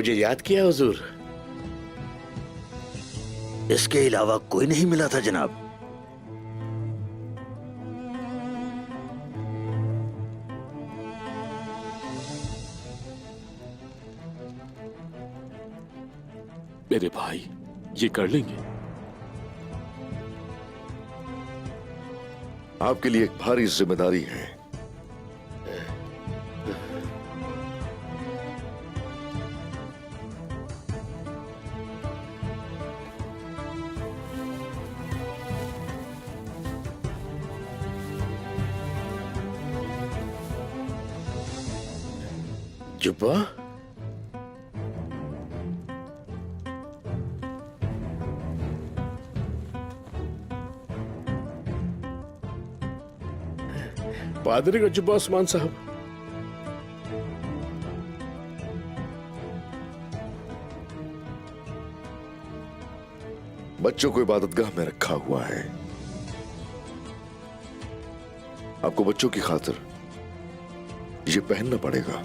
मुझे याद किया हुजूर। इसके अलावा कोई नहीं मिला था जनाब। मेरे भाई ये कर लेंगे। आपके लिए एक भारी जिम्मेदारी है। जुब्बा, पादरी का जुब्बा उस्मान साहब। बच्चों को इबादतगाह में रखा हुआ है। आपको बच्चों की खातिर ये पहनना पड़ेगा।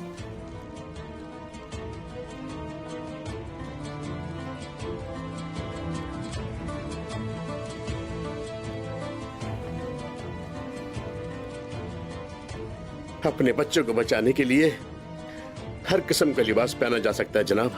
अपने बच्चों को बचाने के लिए हर किस्म का लिबास पहना जा सकता है जनाब।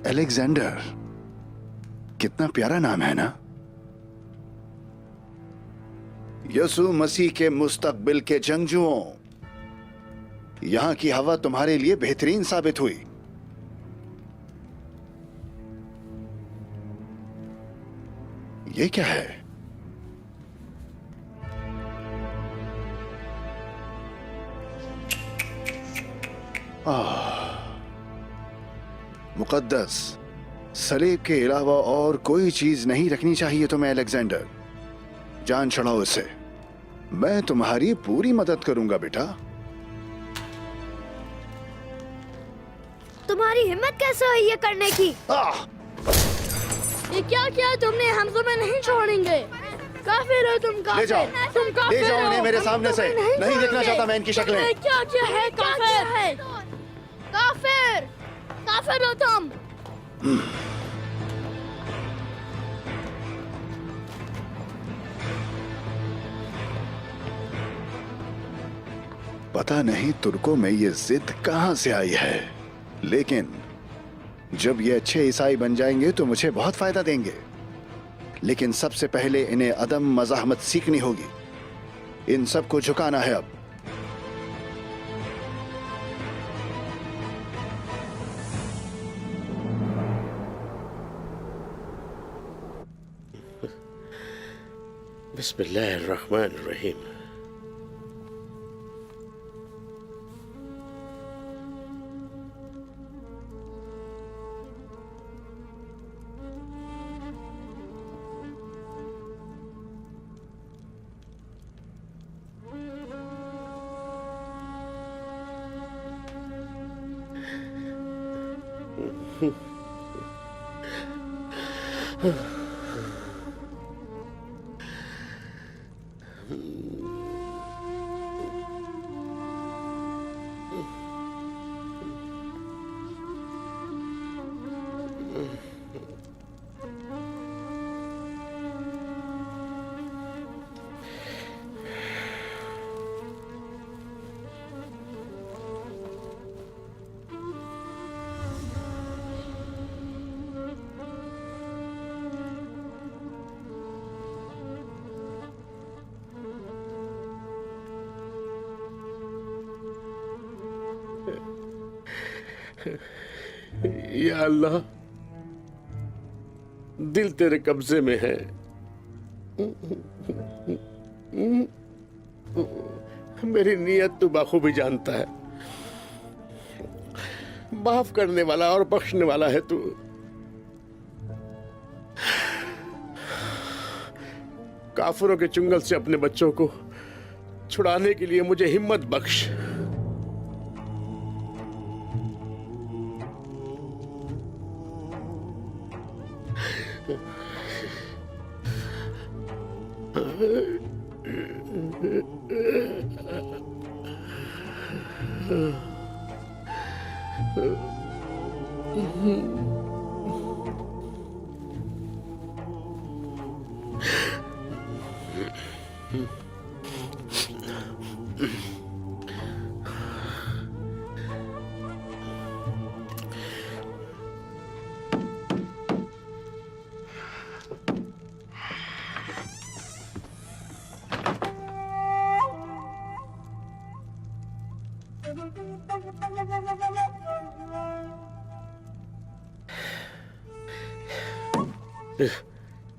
अलेक्जेंडर, कितना प्यारा नाम है ना। यसु मसीह के मुस्तकबिल के जंगजुओं, यहां की हवा तुम्हारे लिए बेहतरीन साबित हुई। ये क्या है? मुकद्दस सलीब के अलावा और कोई चीज नहीं रखनी चाहिए तुम्हें अलेक्जेंडर। जान छुड़ाओ इसे। मैं तुम्हारी पूरी मदद करूंगा बेटा। तुम्हारी हिम्मत कैसे हुई ये करने की? ये क्या किया तुमने? हम तुम्हें नहीं छोड़ेंगे। काफिर हो तुम, काफिर। ले जाओ, तुम काफिर ले जाओ हो। इन्हें मेरे सामने से। नहीं देखना चाहता मैं इनकी शक्लें। तुमने क्या किया है? काफिर है, काफिर, काफिर हो तुम। पता नहीं तुर्कों में ये जिद कहां से आई है, लेकिन जब ये अच्छे ईसाई बन जाएंगे तो मुझे बहुत फायदा देंगे। लेकिन सबसे पहले इन्हें अदम मज़ाहमत सीखनी होगी। इन सबको झुकाना है अब। बिस्मिल्लाहिर्रहमानिर्रहीम। या अल्लाह, दिल तेरे कब्जे में है। मेरी नीयत तू बखूबी जानता है। माफ करने वाला और बख्शने वाला है तू। काफिरों के चुंगल से अपने बच्चों को छुड़ाने के लिए मुझे हिम्मत बख्श।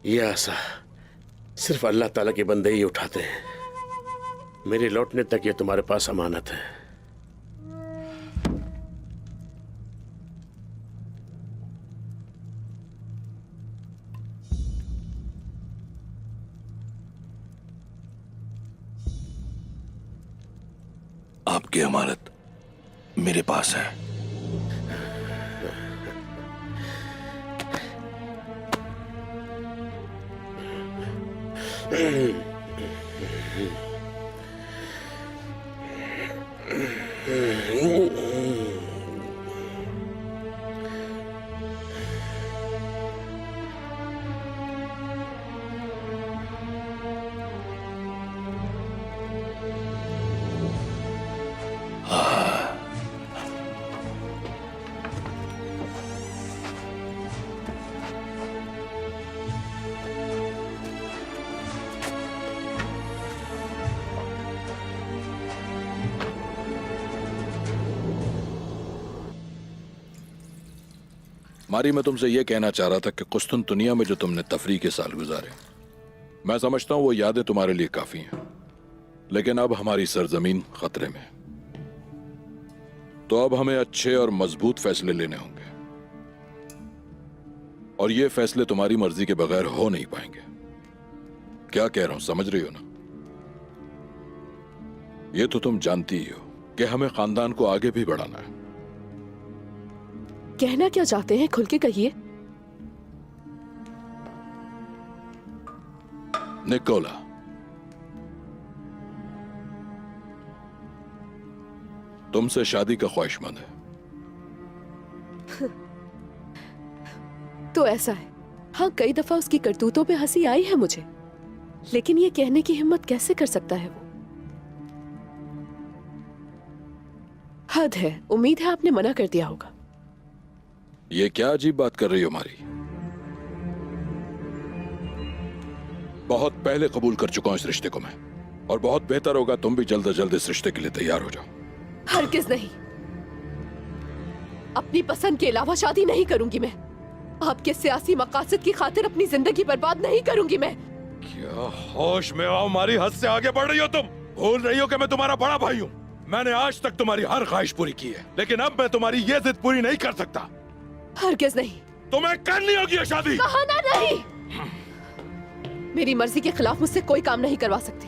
ये आसा सिर्फ अल्लाह ताला के बंदे ही उठाते हैं। मेरे लौटने तक ये तुम्हारे पास अमानत है। आपकी अमानत मेरे पास है। मारी, मैं तुमसे यह कहना चाह रहा था कि कुस्तुनतुनिया में जो तुमने तफरीह के साल गुजारे, मैं समझता हूं वो यादें तुम्हारे लिए काफी हैं, लेकिन अब हमारी सरजमीन खतरे में। तो अब हमें अच्छे और मजबूत फैसले लेने होंगे, और ये फैसले तुम्हारी मर्जी के बगैर हो नहीं पाएंगे। क्या कह रहा हूं, समझ रही हो ना? ये तो तुम जानती ही हो कि हमें खानदान को आगे भी बढ़ाना है। कहना क्या चाहते हैं, खुल के कहिए। निकोला, तुमसे शादी का ख्वाहिशमंद है। तो ऐसा है, हाँ, कई दफा उसकी करतूतों पे हंसी आई है मुझे, लेकिन ये कहने की हिम्मत कैसे कर सकता है वो? हद है। उम्मीद है आपने मना कर दिया होगा। ये क्या अजीब बात कर रही हो मारी? बहुत पहले कबूल कर चुका हूं इस रिश्ते को मैं, और बहुत बेहतर होगा तुम भी जल्द से जल्द इस रिश्ते के लिए तैयार हो जाओ। हरगिज नहीं। अपनी पसंद के अलावा शादी नहीं करूंगी मैं। आपके सियासी मकासद की खातिर अपनी जिंदगी बर्बाद नहीं करूंगी मैं। क्या होश में आओ मारी, हद से आगे बढ़ रही हो तुम। भूल रही हो कि मैं तुम्हारा बड़ा भाई हूँ। मैंने आज तक तुम्हारी हर ख्वाहिश पूरी की है, लेकिन अब मैं तुम्हारी ये जिद पूरी नहीं कर सकता। हरगिज नहीं। तुम्हें करनी होगी ये शादी। कहा ना नहीं। मेरी मर्जी के खिलाफ मुझसे कोई काम नहीं करवा सकते।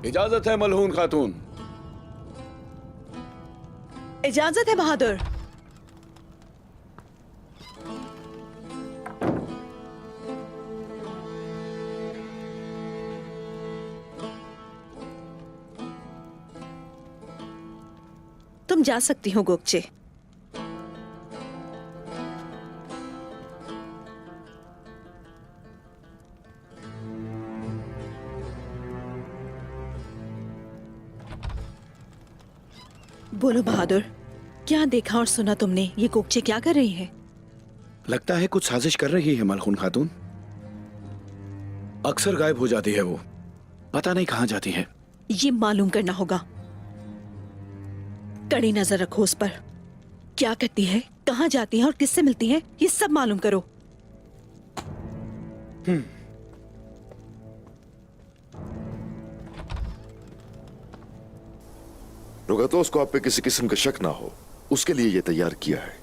इजाजत है मलहून खातून। इजाजत है बहादुर। तुम जा सकती हो गोकचे। बोलो बहादुर, क्या देखा और सुना तुमने? ये गोगचे क्या कर रही है? लगता है कुछ साजिश कर रही है मलहून खातून। अक्सर गायब हो जाती है वो, पता नहीं कहाँ जाती है। ये मालूम करना होगा। कड़ी नजर रखो उस पर। क्या करती है, कहाँ जाती है और किससे मिलती है, ये सब मालूम करो। रुगातोस को आप पे किसी किस्म का शक ना हो, उसके लिए ये तैयार किया है,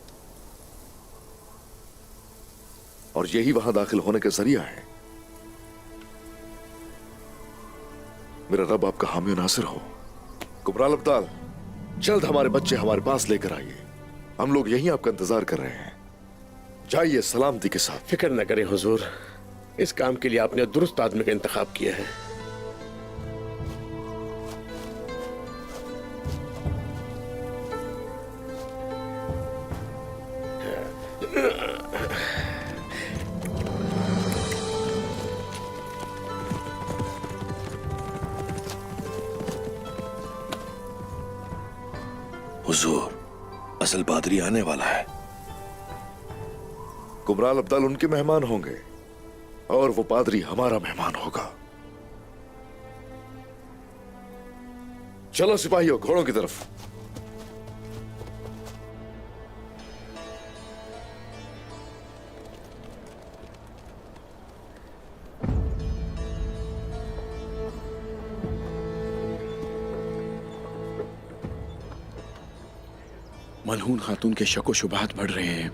और यही वहां दाखिल होने का जरिया है। मेरा रब आपका हामी नासिर हो। कुबराल अब्दाल, जल्द हमारे बच्चे हमारे पास लेकर आइए। हम लोग यहीं आपका इंतजार कर रहे हैं। जाइए सलामती के साथ। फिक्र न करें हुजूर, इस काम के लिए आपने दुरुस्त आदमी का इंतखाब किया है। हुजूर, असल पादरी आने वाला है। कुबराल अब्दाल उनके मेहमान होंगे और वो पादरी हमारा मेहमान होगा। चलो सिपाहियों, घोड़ों की तरफ। मलहून खातून के शक व शुबहात बढ़ रहे हैं।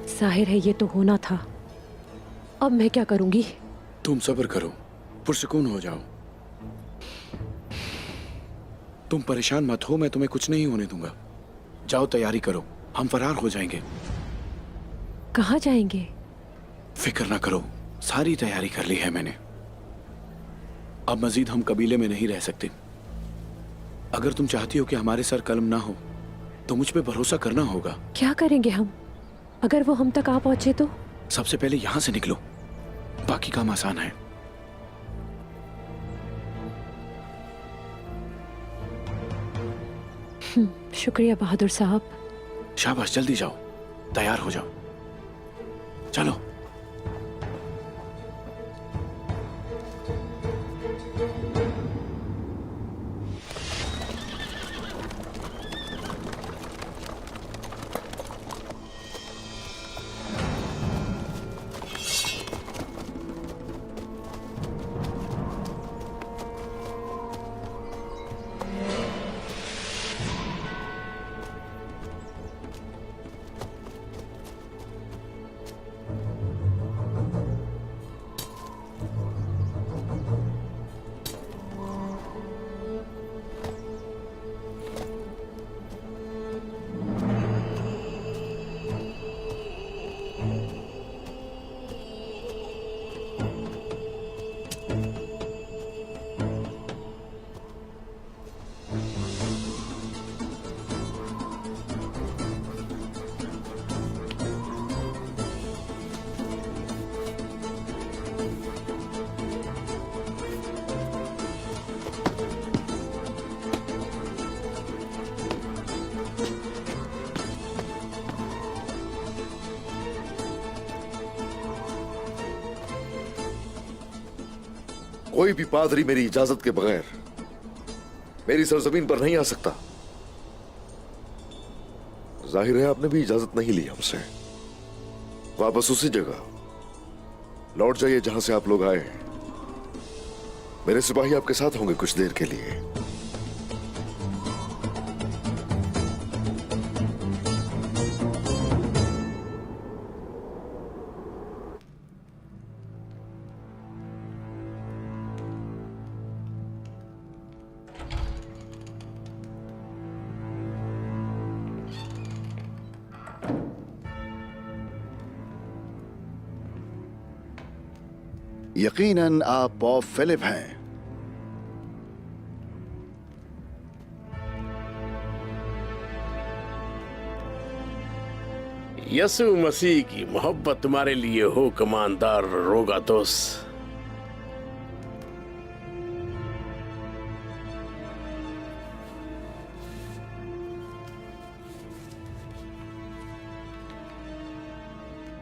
जाहिर है ये तो होना था। अब मैं क्या करूंगी? तुम सब्र करो, पुरसुकून हो जाओ। तुम परेशान मत हो, मैं तुम्हें कुछ नहीं होने दूंगा। जाओ तैयारी करो, हम फरार हो जाएंगे। कहाँ जाएंगे? फिक्र ना करो, सारी तैयारी कर ली है मैंने। अब मजीद हम कबीले में नहीं रह सकते। अगर तुम चाहती हो कि हमारे सर कलम ना हो तो मुझ पे भरोसा करना होगा। क्या करेंगे हम अगर वो हम तक आ पहुंचे तो? सबसे पहले यहां से निकलो, बाकी काम आसान है। शुक्रिया बहादुर साहब। शाबाश, जल्दी जाओ, तैयार हो जाओ। चलो। कोई भी पादरी मेरी इजाजत के बगैर मेरी सरजमीन पर नहीं आ सकता। जाहिर है आपने भी इजाजत नहीं ली हमसे। वापस उसी जगह लौट जाइए जहां से आप लोग आए हैं। मेरे सिपाही आपके साथ होंगे कुछ देर के लिए। यकीनन आप बॉब फिलिप हैं। यसु मसीह की मोहब्बत तुम्हारे लिए हो कमानदार रोगातोस।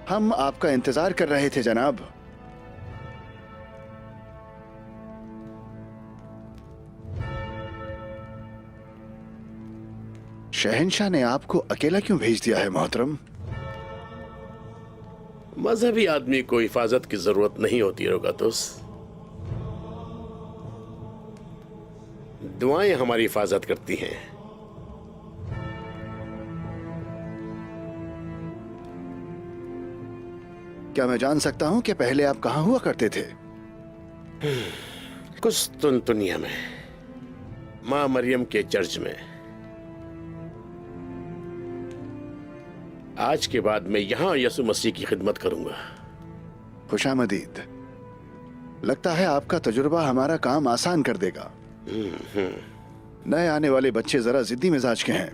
हम आपका इंतजार कर रहे थे जनाब। शहंशाह ने आपको अकेला क्यों भेज दिया है मोहतरम? मजहबी आदमी को हिफाजत की जरूरत नहीं होती रोगातुस। दुआएं हमारी हिफाजत करती हैं। क्या मैं जान सकता हूं कि पहले आप कहां हुआ करते थे? कुस्तुनतुनिया में, मां मरियम के चर्च में। आज के बाद मैं यहां यसु मसीह की खिदमत करूंगा। खुशामदीद। लगता है आपका तजुर्बा हमारा काम आसान कर देगा। नए आने वाले बच्चे जरा जिद्दी मिजाज के हैं।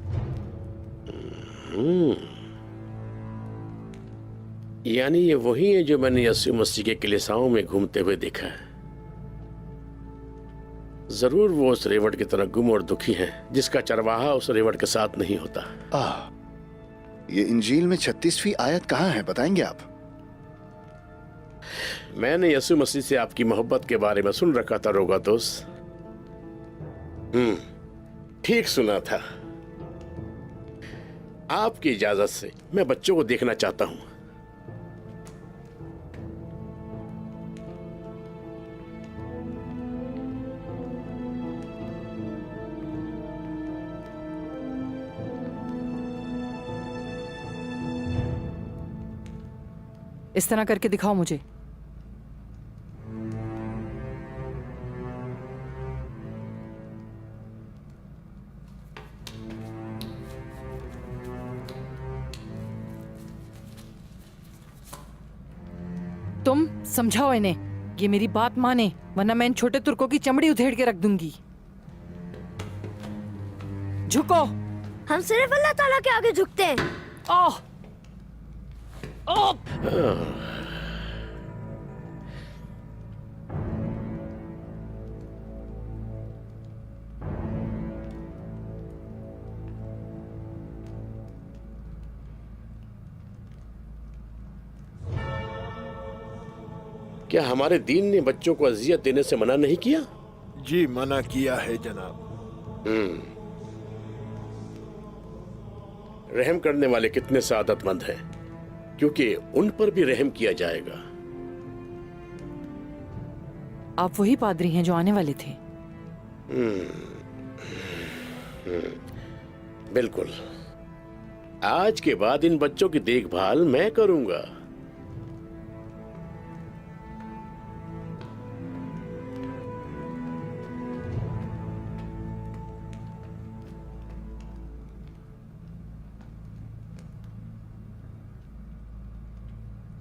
यानी ये वही है जो मैंने यसु मसीह के कलीसियाओं में घूमते हुए देखा है। जरूर वो उस रेवट की तरह गुम और दुखी हैं जिसका चरवाहा उस रेवट के साथ नहीं होता। ये इंजील में 36वीं आयत कहाँ है, बताएंगे आप? मैंने यसु मसीह से आपकी मोहब्बत के बारे में सुन रखा था रोगातुस। ठीक सुना था। आपकी इजाजत से मैं बच्चों को देखना चाहता हूं। इस तरह करके दिखाओ मुझे। तुम समझाओ इन्हें, ये मेरी बात माने, वरना मैं इन छोटे तुर्कों की चमड़ी उधेड़ के रख दूंगी। झुको। हम सिर्फ अल्लाह ताला के आगे झुकते हैं। ओह ओह क्या हमारे दीन ने बच्चों को अजियत देने से मना नहीं किया? जी मना किया है जनाब। रहम करने वाले कितने सादतमंद हैं, क्योंकि उन पर भी रहम किया जाएगा। आप वही पादरी हैं जो आने वाले थे? बिल्कुल। आज के बाद इन बच्चों की देखभाल मैं करूंगा।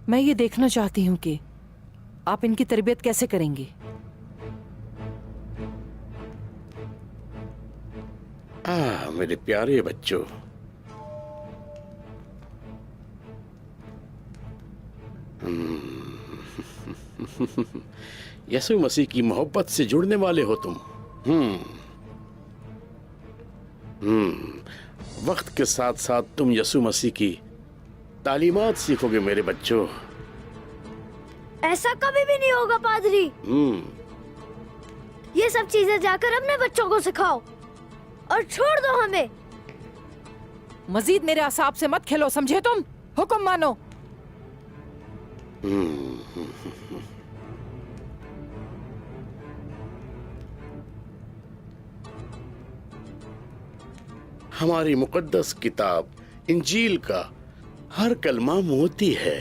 मैं ये देखना चाहती हूँ कि आप इनकी तरबियत कैसे करेंगे। मेरे प्यारे बच्चों, यसु मसीह की मोहब्बत से जुड़ने वाले हो तुम। वक्त के साथ साथ तुम यसु मसीह की तालीमात सीखोगे मेरे बच्चों। ऐसा कभी भी नहीं होगा पादरी। ये सब चीजें जाकर अपने बच्चों को सिखाओ और छोड़ दो हमें। मजीद मेरे असाब से मत खेलो, समझे तुम? हुक्म मानो। हमारी मुकद्दस किताब इंजील का हर कलमा मोती है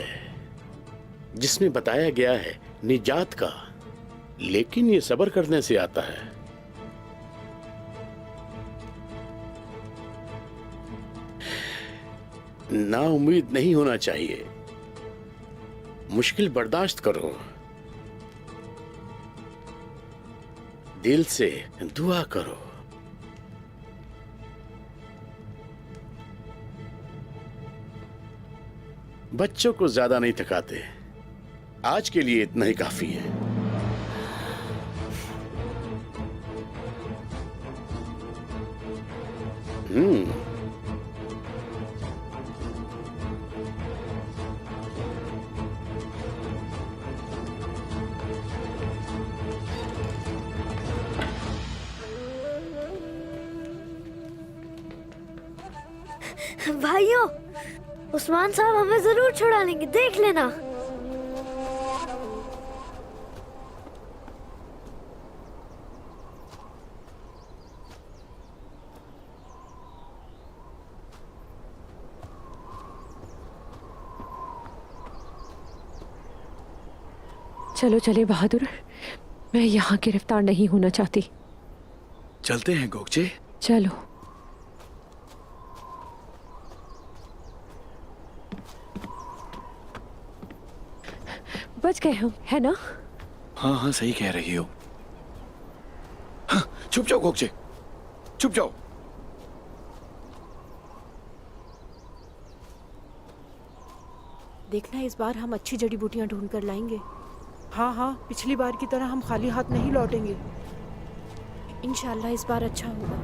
जिसमें बताया गया है निजात का, लेकिन ये सब्र करने से आता है। ना उम्मीद नहीं होना चाहिए। मुश्किल बर्दाश्त करो, दिल से दुआ करो। बच्चों को ज्यादा नहीं थकाते। आज के लिए इतना ही काफी है। भाइयों, उस्मान साहब हमें जरूर छुड़ा लेंगे, देख लेना। चलो चले बहादुर, मैं यहाँ गिरफ्तार नहीं होना चाहती। चलते हैं गोगचे। चलो। बच गए हम, है ना? हाँ हाँ, सही कह रही हो। हाँ, छुप जाओ गोगचे, छुप जाओ। देखना, इस बार हम अच्छी जड़ी बूटियां ढूंढ कर लाएंगे। हाँ हाँ, पिछली बार की तरह हम खाली हाथ नहीं लौटेंगे। इंशाल्लाह इस बार अच्छा होगा।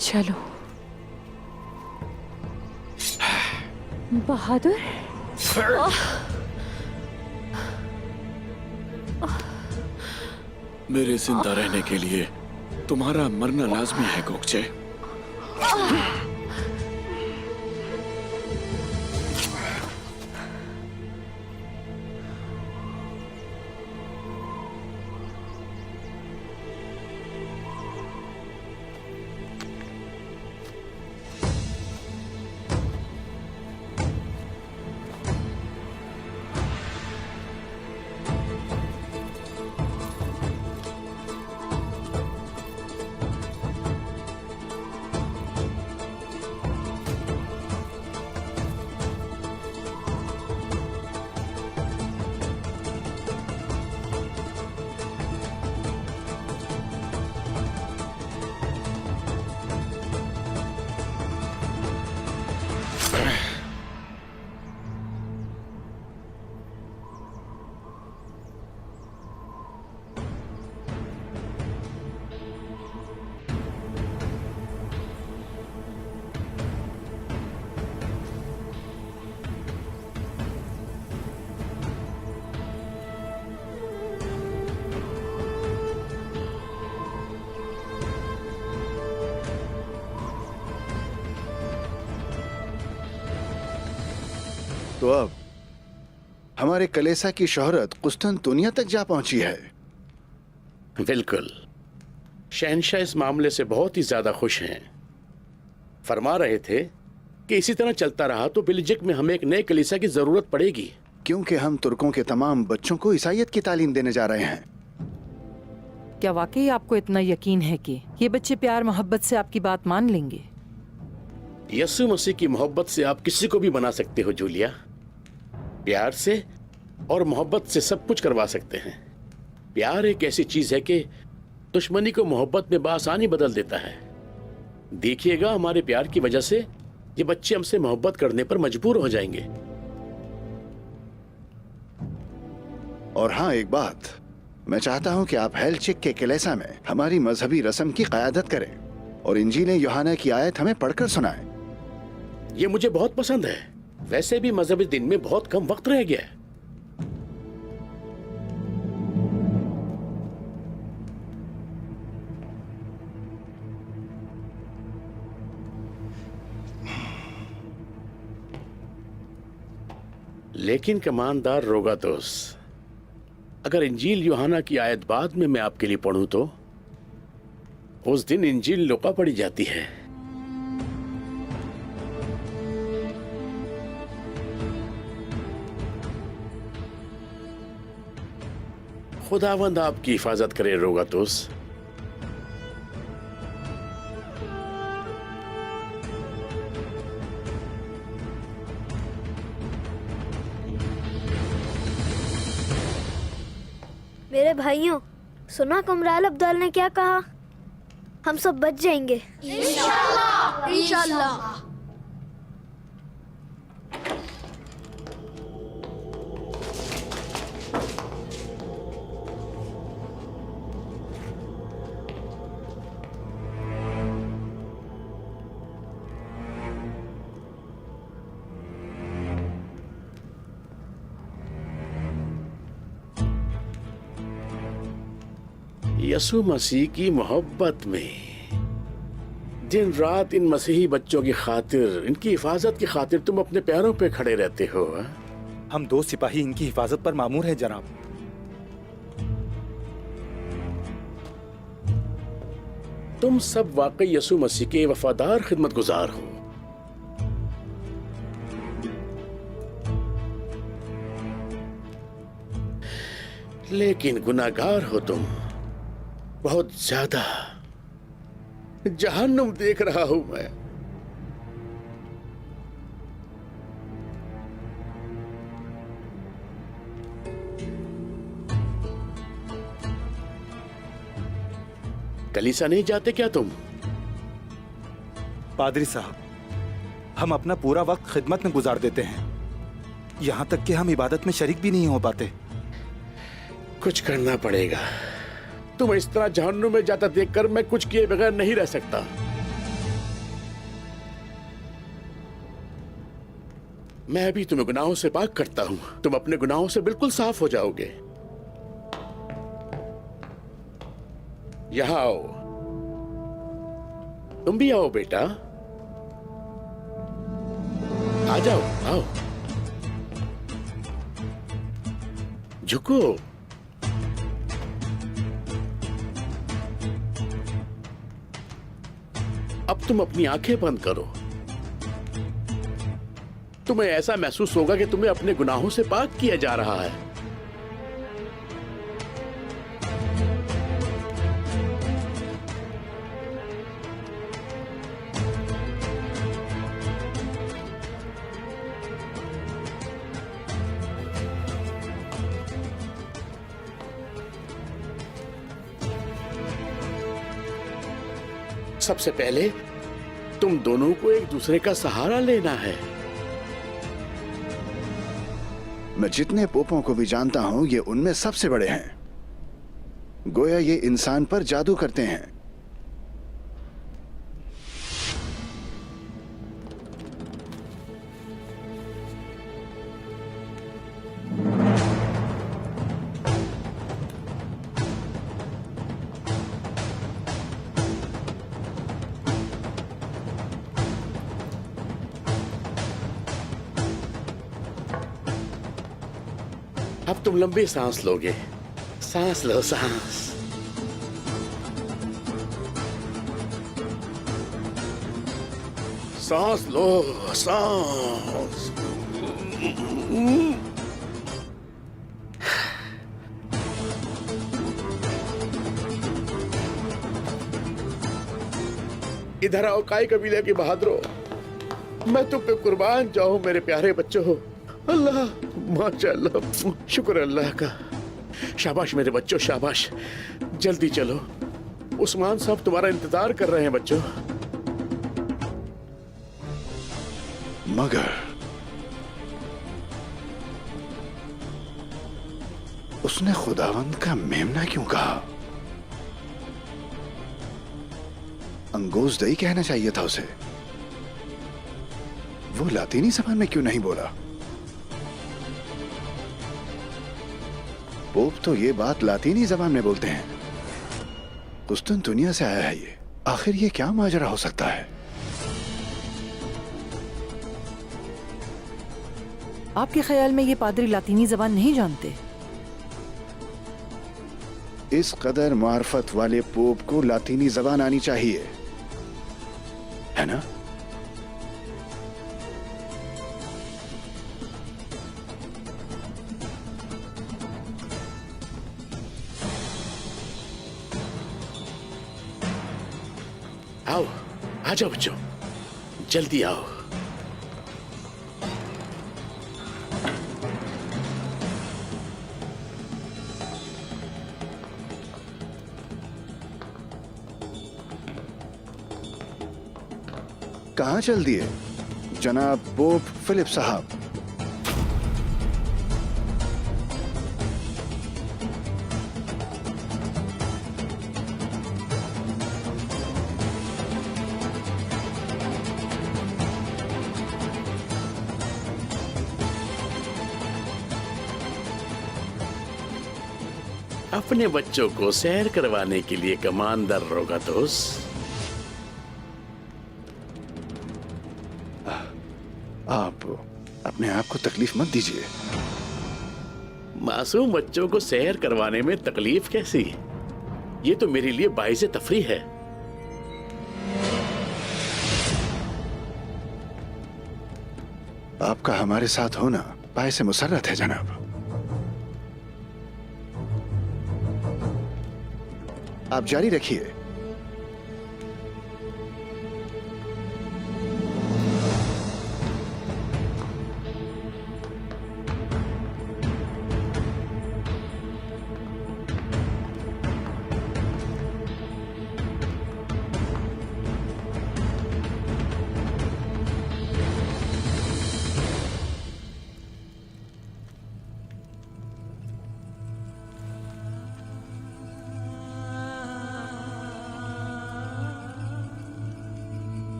चलो बहादुर। मेरे जिंदा रहने के लिए तुम्हारा मरना लाजमी है गोगचे। तो अब हमारे कलेसा की शोहरत कुस्तुनतुनिया तक जा पहुंची है। बिल्कुल, शहनशाह इस मामले से बहुत ही ज्यादा खुश हैं। फरमा रहे थे कि इसी तरह चलता रहा तो बेल्जिक में हमें एक नए कलीसा की जरूरत पड़ेगी, क्योंकि हम तुर्कों के तमाम बच्चों को ईसाइयत की तालीम देने जा रहे हैं। क्या वाकई आपको इतना यकीन है कि ये बच्चे प्यार मोहब्बत से आपकी बात मान लेंगे? यीशु मसीह की मोहब्बत से आप किसी को भी बना सकते हो जूलिया। प्यार से और मोहब्बत से सब कुछ करवा सकते हैं। प्यार एक ऐसी चीज है कि दुश्मनी को मोहब्बत में बआसानी बदल देता है। देखिएगा, हमारे प्यार की वजह से ये बच्चे हमसे मोहब्बत करने पर मजबूर हो जाएंगे। और हाँ, एक बात, मैं चाहता हूं कि आप हेलचिक के कलेसा में हमारी मजहबी रस्म की क़यादत करें और इंजील यूहन्ना की आयत हमें पढ़कर सुनाएं। ये मुझे बहुत पसंद है। वैसे भी मजहबी दिन में बहुत कम वक्त रह गया है। लेकिन कमानदार रोगातोस, अगर इंजील यूहन्ना की आयत बाद में मैं आपके लिए पढ़ूं तो उस दिन इंजील लुका पड़ी जाती है। खुदावंद आपकी हिफाजत करे रोगातोस। मेरे भाइयों, सुना कुमराल अब्दाल ने क्या कहा? हम सब बच जाएंगे इंशाल्लाह, इंशाल्लाह। यसु मसीह की मोहब्बत में दिन रात इन मसीही बच्चों की खातिर, इनकी हिफाजत की खातिर तुम अपने पैरों पे खड़े रहते हो। हम 2 सिपाही इनकी हिफाजत पर मामूर हैं जनाब। तुम सब वाकई यसु मसीह के वफादार खिदमतगुजार हो। लेकिन गुनाहगार हो तुम, बहुत ज्यादा। जहन्नुम देख रहा हूं मैं। कलीसा नहीं जाते क्या तुम? पादरी साहब, हम अपना पूरा वक्त खिदमत में गुजार देते हैं, यहां तक कि हम इबादत में शरीक भी नहीं हो पाते। कुछ करना पड़ेगा। तुम इस तरह जहन्नुम में जाता देखकर मैं कुछ किए बगैर नहीं रह सकता। मैं भी तुम्हें गुनाहों से पाक करता हूं। तुम अपने गुनाहों से बिल्कुल साफ हो जाओगे। यहां आओ। तुम भी आओ बेटा, आ जाओ, आओ। झुको। अब तुम अपनी आंखें बंद करो। तुम्हें ऐसा महसूस होगा कि तुम्हें अपने गुनाहों से पाक किया जा रहा है। सबसे पहले तुम दोनों को एक दूसरे का सहारा लेना है। मैं जितने पोपों को भी जानता हूं, ये उनमें सबसे बड़े हैं। गोया ये इंसान पर जादू करते हैं। अब तुम लंबी सांस लोगे। सांस लो, सांस। सांस लो, सांस। इधर आओ काई कबीले के बहादुरों, मैं तुम पे कुर्बान जाऊं मेरे प्यारे बच्चों। अल्लाह, माशाअल्लाह, शुक्र अल्लाह का। शाबाश मेरे बच्चों, शाबाश। जल्दी चलो, उस्मान साहब तुम्हारा इंतजार कर रहे हैं बच्चों। मगर उसने खुदावंद का मेमना क्यों कहा? अंगोज़दई कहना चाहिए था उसे। वो लातीनी ज़बान में क्यों नहीं बोला? पोप तो ये बात लातीनी ज़बान में बोलते हैं। कुस्तुनतुनिया से आया है ये। आखिर ये क्या माजरा हो सकता है? आपके ख्याल में ये पादरी लातीनी ज़बान नहीं जानते? इस कदर मार्फत वाले पोप को लातीनी ज़बान आनी चाहिए, है ना? आओ, आ जाओ बच्चों, जल्दी आओ। कहाँ चल दिए जनाब पोप फिलिप साहब? अपने बच्चों को सैर करवाने के लिए कमांडर रोगातोस। आप अपने आप को तकलीफ मत दीजिए। मासूम बच्चों को सैर करवाने में तकलीफ कैसी? ये तो मेरे लिए बाइज़े तफरी है। आपका हमारे साथ होना बाइसे मुसर्रत है जनाब। आप जारी रखिए।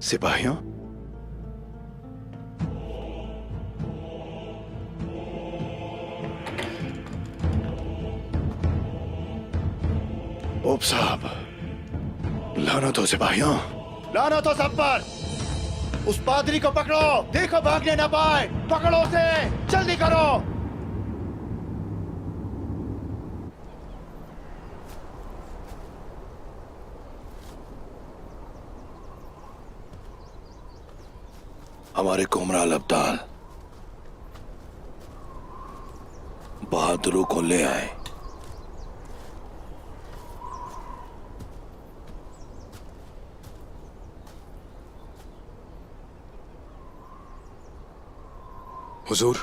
सिपाहियों, ओप साहब, लानत हो सिपाहियों, लानत हो सब पर। उस पादरी को पकड़ो, देखो भागने ना पाए। पकड़ो उसे, जल्दी करो। हमारे कुमराल अब्दाल बहादुरों को ले आए। हुजूर,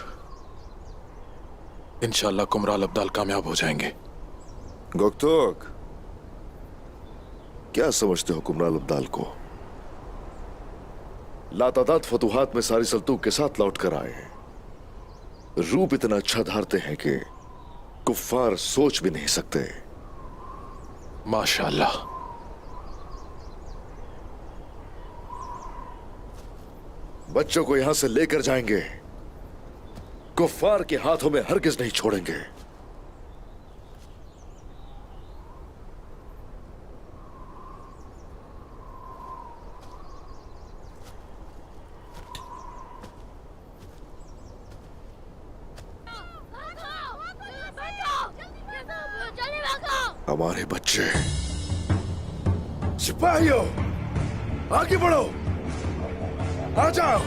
इंशाअल्लाह कुमराल अब्दाल कामयाब हो जाएंगे। गोक्तोक, क्या समझते हो कुमराल अब्दाल को? लातादाद फतुहात में सारी सल्तूक के साथ लौट कर आए हैं। रूप इतना अच्छा धारते हैं कि कुफ्फार सोच भी नहीं सकते। माशाअल्लाह। बच्चों को यहां से लेकर जाएंगे, कुफ्फार के हाथों में हरगिज नहीं छोड़ेंगे। हमारे बच्चे। सिपाहियों, आगे बढ़ो, आ जाओ।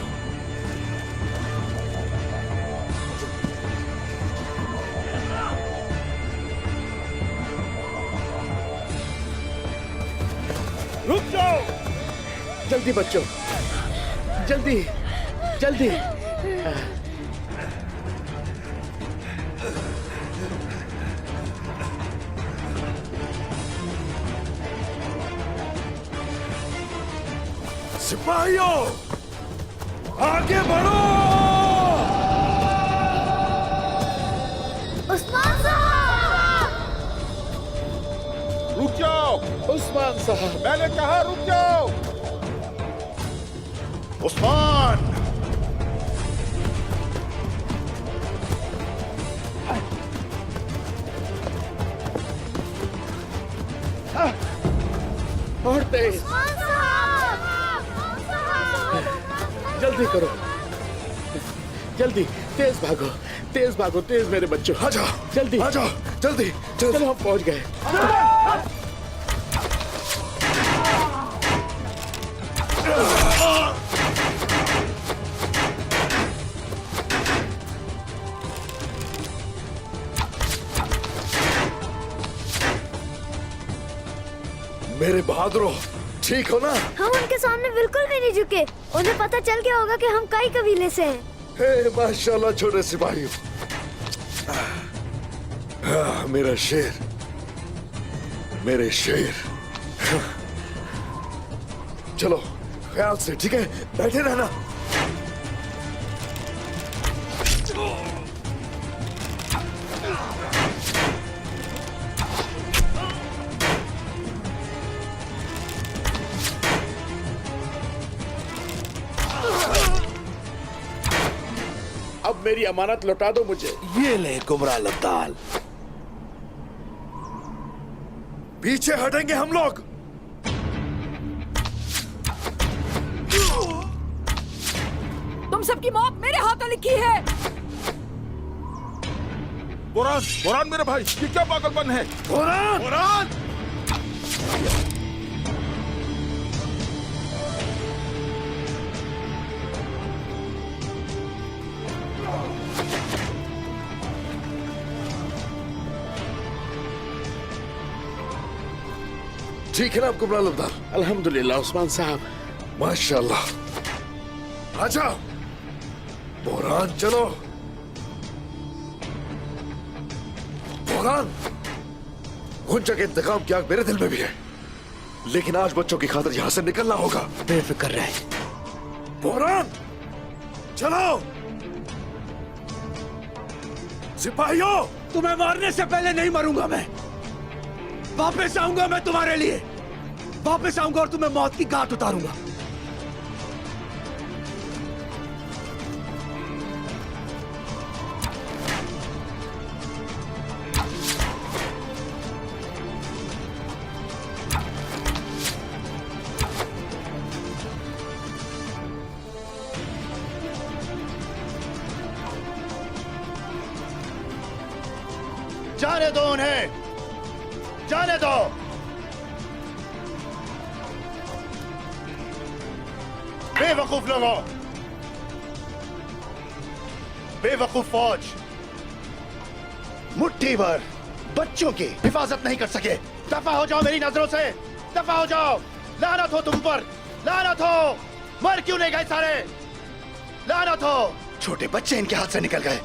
रुक जाओ, जल्दी बच्चों, जल्दी जल्दी। सिपाहियों, आगे बढ़ो। उस्मान साहब! रुक जाओ। उस्मान साहब, मैंने कहा रुक जाओ। उस्मान! और तेज, जल्दी करो, जल्दी, तेज भागो, तेज भागो, तेज मेरे बच्चों। आ जाओ, जल्दी, आ जाओ, जल्दी जल्दी। चलो हम पहुंच गए। मेरे बहादुरों, ठीक हो ना? हम उनके सामने बिल्कुल भी नहीं झुके। उन्हें पता चल गया होगा कि हम कई कबीले से हैं। हे माशाल्लाह छोटे सिपाहियों। मेरा शेर, मेरे शेर। चलो ख्याल से, ठीक है? बैठे रहना। अब मेरी अमानत लौटा दो मुझे। ये ले कुमराल अब्दाल। पीछे हटेंगे हम लोग। तुम सबकी मौत मेरे हाथों लिखी है। बोरान, बोरान मेरे भाई, ये क्या पागलपन है? Boron, boron! ठीक है ना आपको कुमराल अब्दाल? अल्हम्दुलिल्लाह उस्मान साहब। माशाल्लाह। आजा बोरान, चलो। बोरान, गुंजा के इंतकाम की आग मेरे दिल में भी है, लेकिन आज बच्चों की खातिर यहां से निकलना होगा। बेफिक्र रहे। बोरान, चलो। सिपाहियों, तुम्हें मारने से पहले नहीं मरूंगा मैं। वापस आऊंगा मैं तुम्हारे लिए। वापस आऊंगा और तुम्हें मौत की घाट उतारूंगा। जाने दो उन्हें, जाने दो। बेवकूफ लोगों, बेवकूफ फौज, मुट्ठी भर बच्चों की हिफाजत नहीं कर सके। दफा हो जाओ मेरी नजरों से, दफा हो जाओ। लानत हो तुम पर, लानत हो। मर क्यों नहीं गए सारे? लानत हो। छोटे बच्चे इनके हाथ से निकल गए।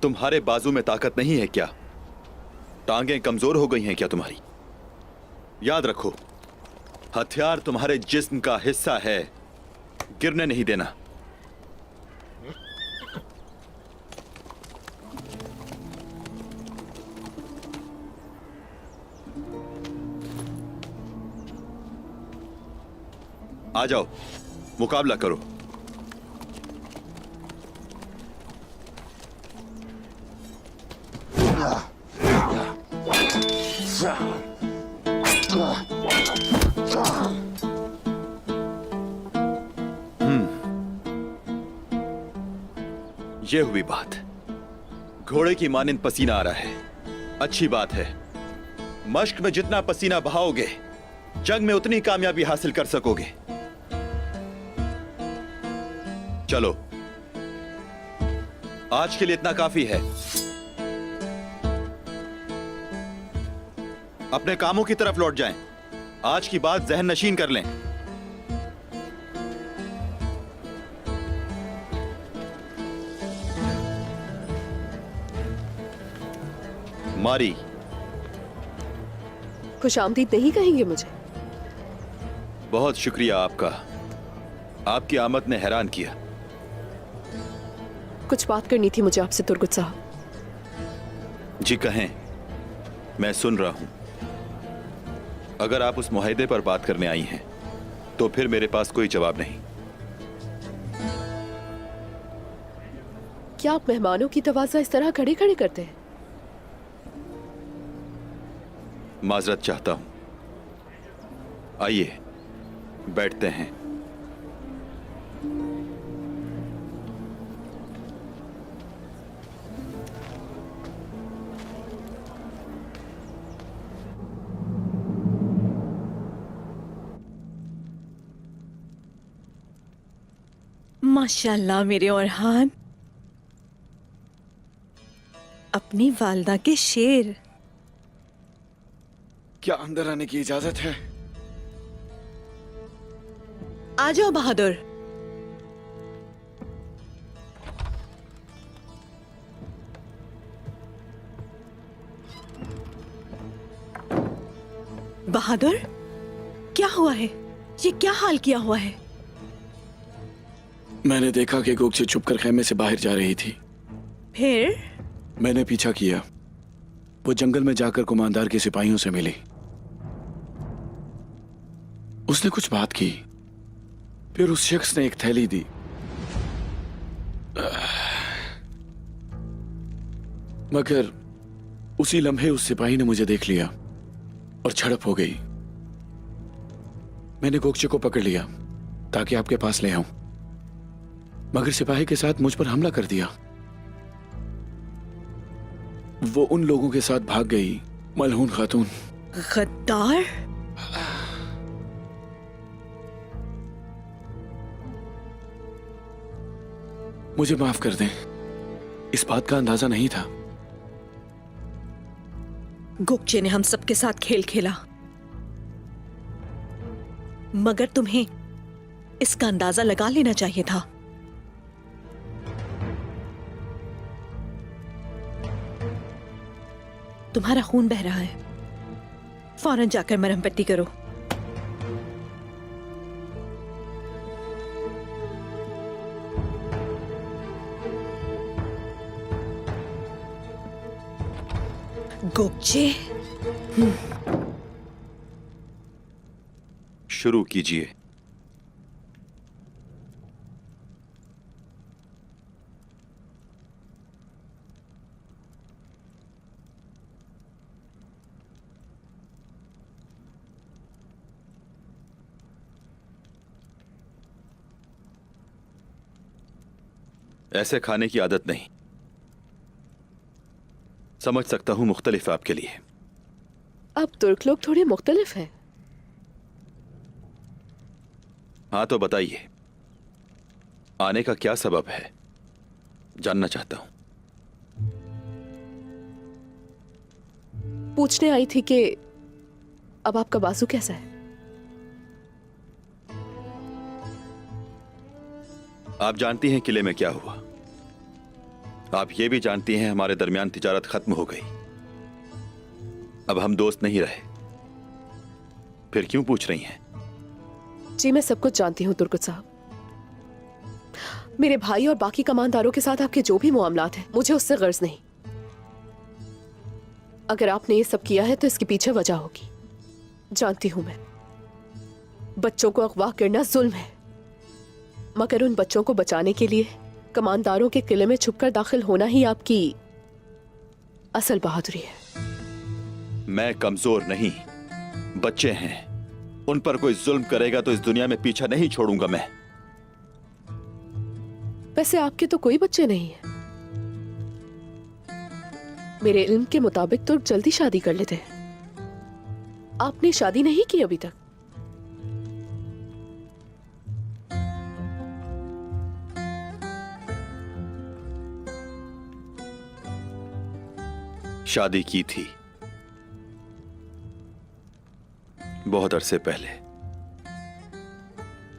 तुम्हारे बाजू में ताकत नहीं है क्या? टांगें कमजोर हो गई हैं क्या तुम्हारी? याद रखो, हथियार तुम्हारे जिस्म का हिस्सा है, गिरने नहीं देना। आ जाओ, मुकाबला करो। ये हुई बात। घोड़े की मानिंद पसीना आ रहा है, अच्छी बात है। मश्क में जितना पसीना बहाओगे, जंग में उतनी कामयाबी हासिल कर सकोगे। चलो, आज के लिए इतना काफी है। अपने कामों की तरफ लौट जाएं। आज की बात जहन नशीन कर लें। मारी, खुशामदीद नहीं कहेंगे मुझे? बहुत शुक्रिया आपका। आपकी आमद ने हैरान किया। कुछ बात करनी थी मुझे आपसे तुर्गुत साहब। जी कहें, मैं सुन रहा हूं। अगर आप उस मुआहदे पर बात करने आई हैं, तो फिर मेरे पास कोई जवाब नहीं। क्या आप मेहमानों की तवाज़ा इस तरह खड़े खड़े करते हैं? माजरत चाहता हूं। आइए बैठते हैं। माशाल्लाह मेरे औरहान, अपनी वालदा के शेर। क्या अंदर आने की इजाजत है? आ जाओ बहादुर। बहादुर, क्या हुआ है? ये क्या हाल किया हुआ है? मैंने देखा कि गोगचे छुपकर खेमे से बाहर जा रही थी। फिर? मैंने पीछा किया। वो जंगल में जाकर कुमांदार के सिपाहियों से मिली। उसने कुछ बात की। फिर उस शख्स ने एक थैली दी। मगर उसी लम्हे उस सिपाही ने मुझे देख लिया और झड़प हो गई। मैंने गोगचे को पकड़ लिया ताकि आपके पास ले आऊं, मगर सिपाही के साथ मुझ पर हमला कर दिया। वो उन लोगों के साथ भाग गई, मलहून खातून। गद्दार! मुझे माफ कर दें, इस बात का अंदाजा नहीं था। गोगचे ने हम सबके साथ खेल खेला, मगर तुम्हें इसका अंदाजा लगा लेना चाहिए था। तुम्हारा खून बह रहा है, फौरन जाकर मरहम पट्टी करो। गोगचे, शुरू कीजिए। ऐसे खाने की आदत नहीं। समझ सकता हूं मुख्तलिफ आपके लिए। अब तुर्क लोग थोड़े मुख्तलिफ हैं। हाँ तो बताइए, आने का क्या सबब है? जानना चाहता हूं। पूछने आई थी कि अब आपका बाजू कैसा है? आप जानती हैं किले में क्या हुआ। आप ये भी जानती हैं हमारे दरमियान तिजारत खत्म हो गई। अब हम दोस्त नहीं रहे। फिर क्यों पूछ रही हैं? जी मैं सब कुछ जानती हूँ तुर्कुत साहब। मेरे भाई और बाकी कमांदारों के साथ आपके जो भी मामलात हैं, मुझे उससे गर्ज नहीं। अगर आपने ये सब किया है तो इसके पीछे वजह होगी। जानती हूं मैं, बच्चों को अगवा करना जुल्म है, मगर उन बच्चों को बचाने के लिए कमांदारों के किले में छुपकर दाखिल होना ही आपकी असल बहादुरी है। मैं कमजोर नहीं, बच्चे हैं। उन पर कोई जुल्म करेगा तो इस दुनिया में पीछा नहीं छोड़ूंगा मैं। वैसे आपके तो कोई बच्चे नहीं है। मेरे इल्म के मुताबिक तो जल्दी शादी कर लेते हैं। आपने शादी नहीं की अभी तक। शादी की थी बहुत अरसे पहले,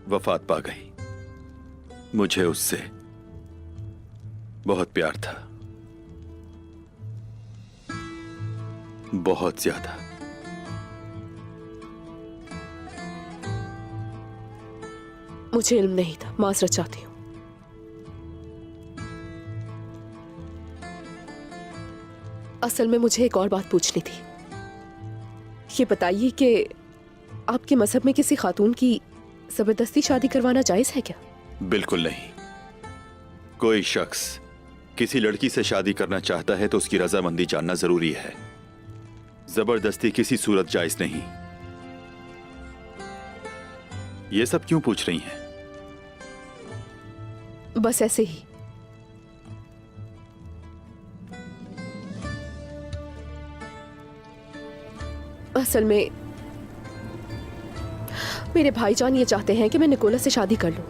वफात पा गई। मुझे उससे बहुत प्यार था, बहुत ज्यादा। मुझे इल्म नहीं था, माजरत चाहती हूं। असल में मुझे एक और बात पूछनी थी। ये बताइए कि आपके मजहब में किसी खातून की जबरदस्ती शादी करवाना जायज है क्या? बिल्कुल नहीं। कोई शख्स किसी लड़की से शादी करना चाहता है तो उसकी रजामंदी जानना जरूरी है। जबरदस्ती किसी सूरत जायज नहीं। ये सब क्यों पूछ रही हैं? बस ऐसे ही। असल में मेरे भाईजान ये चाहते हैं कि मैं निकोलस से शादी कर लूं।